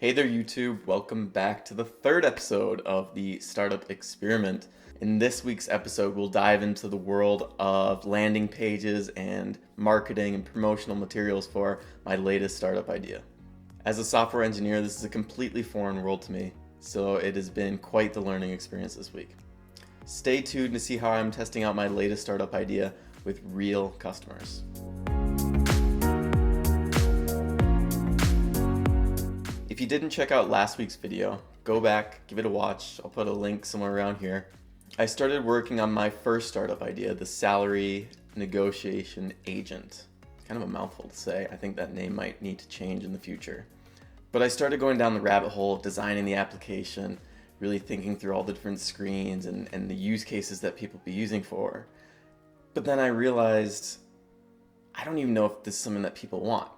Hey there, YouTube. Welcome back to the third episode of the Startup Experiment. In this week's episode, we'll dive into the world of landing pages and marketing and promotional materials for my latest startup idea. As a software engineer, this is a completely foreign world to me, so it has been quite the learning experience this week. Stay tuned to see how I'm testing out my latest startup idea with real customers. If you didn't check out last week's video, go back, give it a watch. I'll put a link somewhere around here. I started working on my first startup idea, the salary negotiation agent. Kind of a mouthful to say. I think that name might need to change in the future. But I started going down the rabbit hole of designing the application, really thinking through all the different screens and the use cases that people be using for. But then I realized, I don't even know if this is something that people want.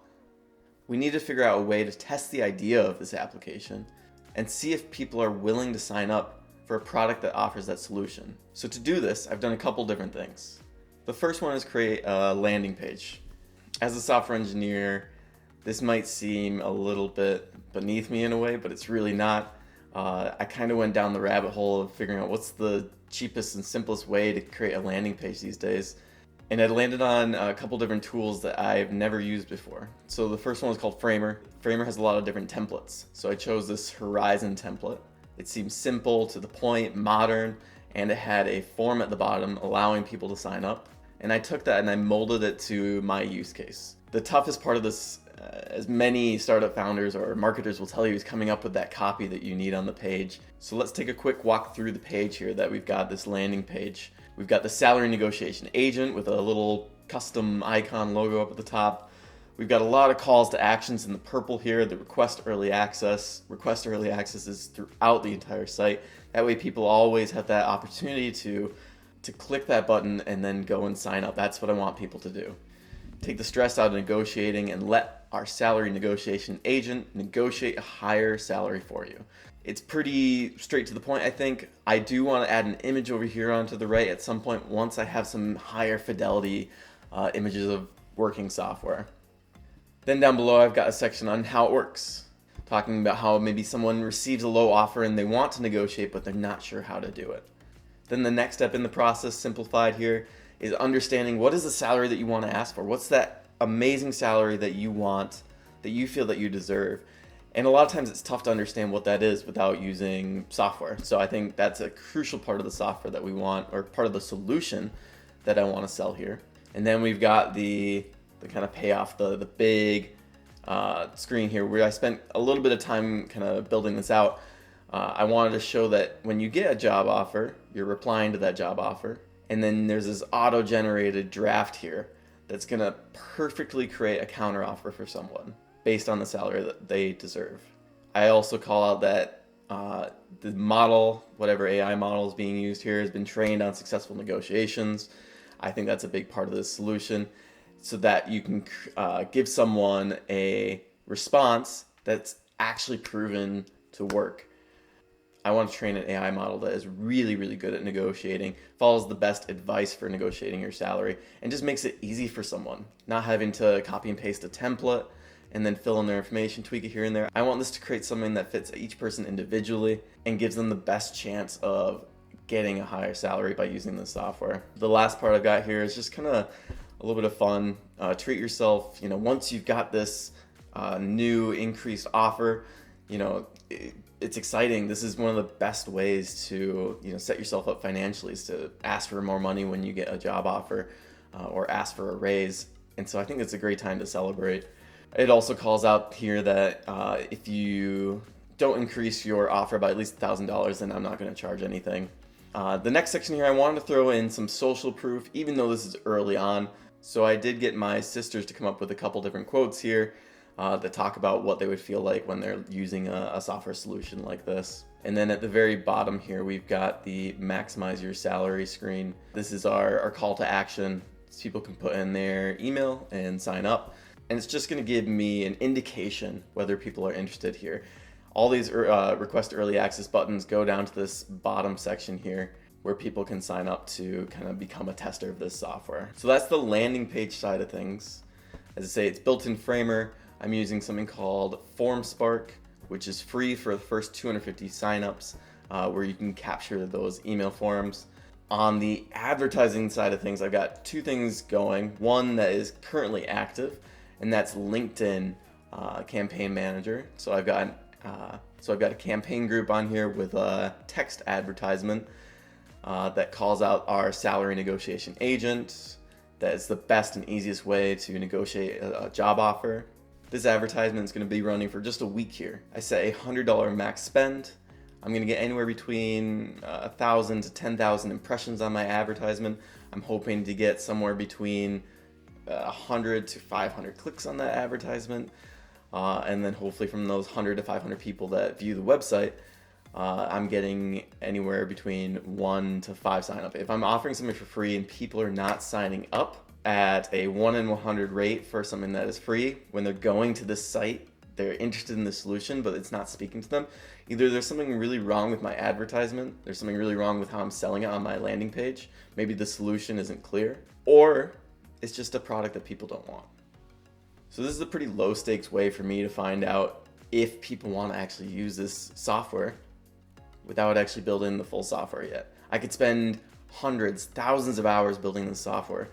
We need to figure out a way to test the idea of this application and see if people are willing to sign up for a product that offers that solution. So to do this, I've done a couple different things. The first one is create a landing page. As a software engineer, this might seem a little bit beneath me in a way, but it's really not. I kind of went down the rabbit hole of figuring out what's the cheapest and simplest way to create a landing page these days. And I landed on a couple different tools that I've never used before. So the first one was called Framer. Framer has a lot of different templates. So I chose this Horizon template. It seems simple, to the point, modern, and it had a form at the bottom allowing people to sign up. And I took that and I molded it to my use case. The toughest part of this, as many startup founders or marketers will tell you, is coming up with that copy that you need on the page. So let's take a quick walk through the page here that we've got, this landing page. We've got the salary negotiation agent with a little custom icon logo up at the top. We've got a lot of calls to actions in the purple here, the request early access. Request early access is throughout the entire site. That way people always have that opportunity to click that button and then go and sign up. That's what I want people to do. Take the stress out of negotiating and let our salary negotiation agent negotiate a higher salary for you. It's pretty straight to the point, I think. I do want to add an image over here onto the right at some point once I have some higher fidelity images of working software. Then down below, I've got a section on how it works, talking about how maybe someone receives a low offer and they want to negotiate, but they're not sure how to do it. Then the next step in the process, simplified here, is understanding what is the salary that you want to ask for. What's that amazing salary that you want, that you feel that you deserve? And a lot of times it's tough to understand what that is without using software. So I think that's a crucial part of the software that we want, or part of the solution that I want to sell here. And then we've got the kind of payoff, the big screen here where I spent a little bit of time kind of building this out. I wanted to show that when you get a job offer, you're replying to that job offer. And then there's this auto-generated draft here that's going to perfectly create a counteroffer for someone based on the salary that they deserve. I also call out that the model, whatever AI model is being used here, has been trained on successful negotiations. I think that's a big part of this solution, so that you can give someone a response that's actually proven to work. I want to train an AI model that is really, really good at negotiating, follows the best advice for negotiating your salary, and just makes it easy for someone, not having to copy and paste a template and then fill in their information, tweak it here and there. I want this to create something that fits each person individually and gives them the best chance of getting a higher salary by using this software. The last part I've got here is just kind of a little bit of fun. Treat yourself, once you've got this new increased offer, it's exciting. This is one of the best ways to set yourself up financially, is to ask for more money when you get a job offer or ask for a raise. And so I think it's a great time to celebrate. It also calls out here that if you don't increase your offer by at least $1,000, then I'm not going to charge anything. The next section here, I wanted to throw in some social proof, even though this is early on. So I did get my sisters to come up with a couple different quotes here that talk about what they would feel like when they're using a software solution like this. And then at the very bottom here, we've got the maximize your salary screen. This is our call to action. People can put in their email and sign up. And it's just going to give me an indication whether people are interested here. All these request early access buttons go down to this bottom section here where people can sign up to kind of become a tester of this software. So that's the landing page side of things. As I say, it's built in Framer. I'm using something called FormSpark which is free for the first 250 signups, where you can capture those email forms. On the advertising side of things, I've got two things going. One that is currently active, and that's LinkedIn Campaign Manager. So I've got a campaign group on here with a text advertisement that calls out our salary negotiation agent. That is the best and easiest way to negotiate a job offer. This advertisement is going to be running for just a week here. I set a $100 max spend. I'm going to get anywhere between 1,000 to 10,000 impressions on my advertisement. I'm hoping to get somewhere between 100 to 500 clicks on that advertisement. And then hopefully from those 100 to 500 people that view the website, I'm getting anywhere between 1 to 5 sign up. If I'm offering something for free and people are not signing up at a 1 in 100 rate for something that is free, when they're going to this site, they're interested in the solution, but it's not speaking to them. Either there's something really wrong with my advertisement, there's something really wrong with how I'm selling it on my landing page, maybe the solution isn't clear, or it's just a product that people don't want. So this is a pretty low stakes way for me to find out if people want to actually use this software without actually building the full software yet. I could spend hundreds, thousands of hours building this software,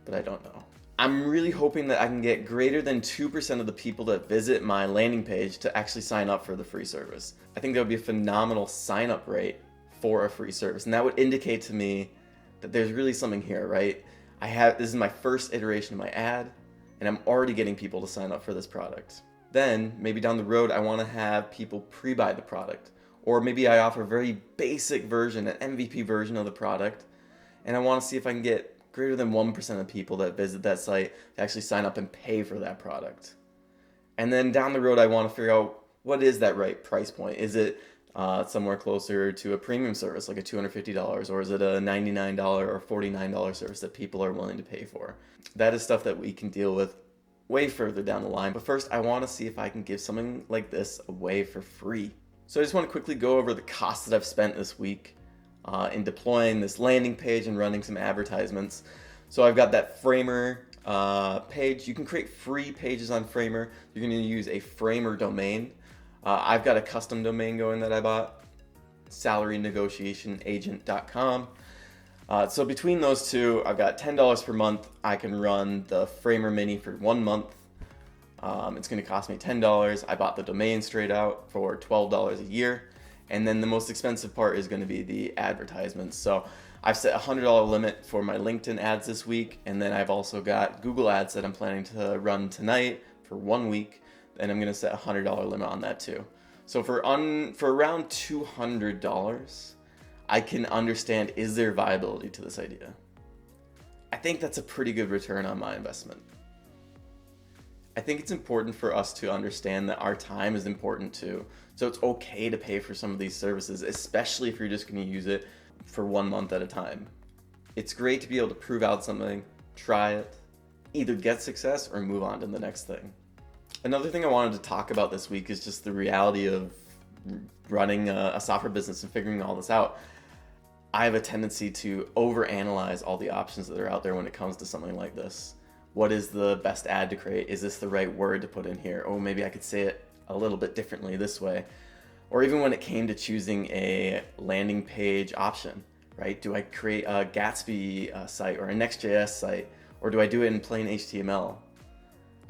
but I don't know. I'm really hoping that I can get greater than 2% of the people that visit my landing page to actually sign up for the free service. I think that would be a phenomenal sign up rate for a free service, and that would indicate to me that there's really something here, right? This is my first iteration of my ad, and I'm already getting people to sign up for this product. Then, maybe down the road, I want to have people pre-buy the product. Or maybe I offer a very basic version, an MVP version of the product, and I want to see if I can get greater than 1% of people that visit that site to actually sign up and pay for that product. And then down the road, I want to figure out what is that right price point. Is it somewhere closer to a premium service like a $250, or is it a $99 or $49 service that people are willing to pay for? That is stuff that we can deal with way further down the line. But first, I want to see if I can give something like this away for free. So I just want to quickly go over the costs that I've spent this week in deploying this landing page and running some advertisements. So I've got that Framer page. You can create free pages on Framer. You're going to use a Framer domain. I've got a custom domain going that I bought, salarynegotiationagent.com. So between those two, I've got $10 per month. I can run the Framer Mini for 1 month. It's going to cost me $10. I bought the domain straight out for $12 a year. And then the most expensive part is going to be the advertisements. So I've set a $100 limit for my LinkedIn ads this week. And then I've also got Google ads that I'm planning to run tonight for 1 week. And I'm going to set a $100 limit on that too. So for around $200, I can understand, is there viability to this idea? I think that's a pretty good return on my investment. I think it's important for us to understand that our time is important too. So it's okay to pay for some of these services, especially if you're just going to use it for 1 month at a time. It's great to be able to prove out something, try it, either get success or move on to the next thing. Another thing I wanted to talk about this week is just the reality of running a software business and figuring all this out. I have a tendency to overanalyze all the options that are out there when it comes to something like this. What is the best ad to create? Is this the right word to put in here? Oh, maybe I could say it a little bit differently this way. Or even when it came to choosing a landing page option, right? Do I create a Gatsby site or a Next.js site? Or do I do it in plain HTML?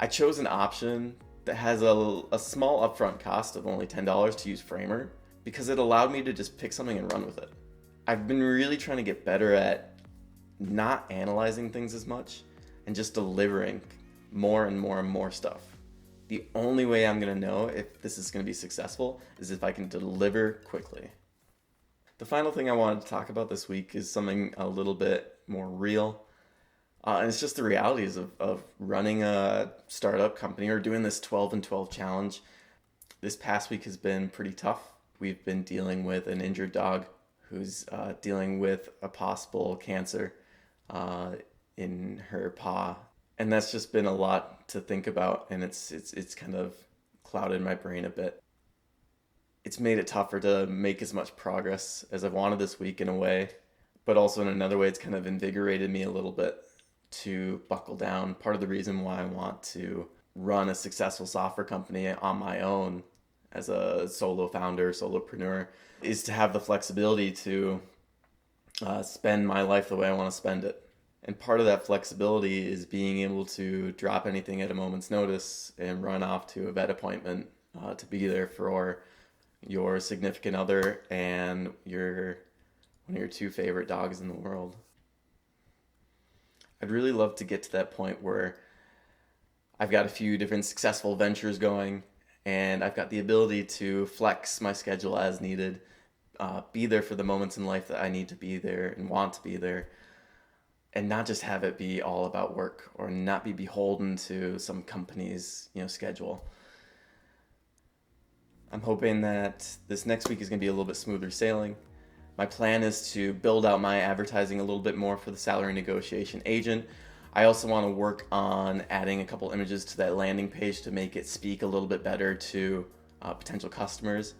I chose an option that has a small upfront cost of only $10 to use Framer because it allowed me to just pick something and run with it. I've been really trying to get better at not analyzing things as much and just delivering more and more and more stuff. The only way I'm going to know if this is going to be successful is if I can deliver quickly. The final thing I wanted to talk about this week is something a little bit more real. And it's just the realities of running a startup company or doing this 12 and 12 challenge. This past week has been pretty tough. We've been dealing with an injured dog who's dealing with a possible cancer in her paw. And that's just been a lot to think about, and it's kind of clouded my brain a bit. It's made it tougher to make as much progress as I've wanted this week in a way, but also in another way, it's kind of invigorated me a little bit to buckle down. Part of the reason why I want to run a successful software company on my own as a solo founder, solopreneur, is to have the flexibility to spend my life the way I want to spend it. And part of that flexibility is being able to drop anything at a moment's notice and run off to a vet appointment to be there for your significant other and one of your two favorite dogs in the world. I'd really love to get to that point where I've got a few different successful ventures going and I've got the ability to flex my schedule as needed, be there for the moments in life that I need to be there and want to be there, and not just have it be all about work or not be beholden to some company's schedule. I'm hoping that this next week is going to be a little bit smoother sailing. My plan is to build out my advertising a little bit more for the salary negotiation agent. I also want to work on adding a couple images to that landing page to make it speak a little bit better to potential customers.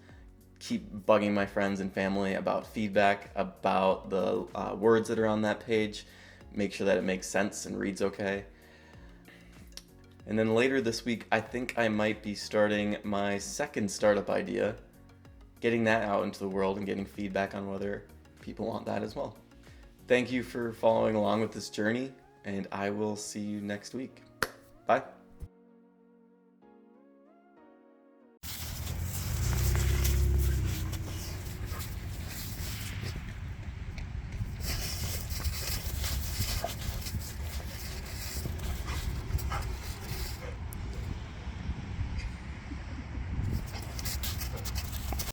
Keep bugging my friends and family about feedback about the words that are on that page. Make sure that it makes sense and reads okay. And then later this week, I think I might be starting my second startup idea, getting that out into the world and getting feedback on whether people want that as well. Thank you for following along with this journey, and I will see you next week. Bye.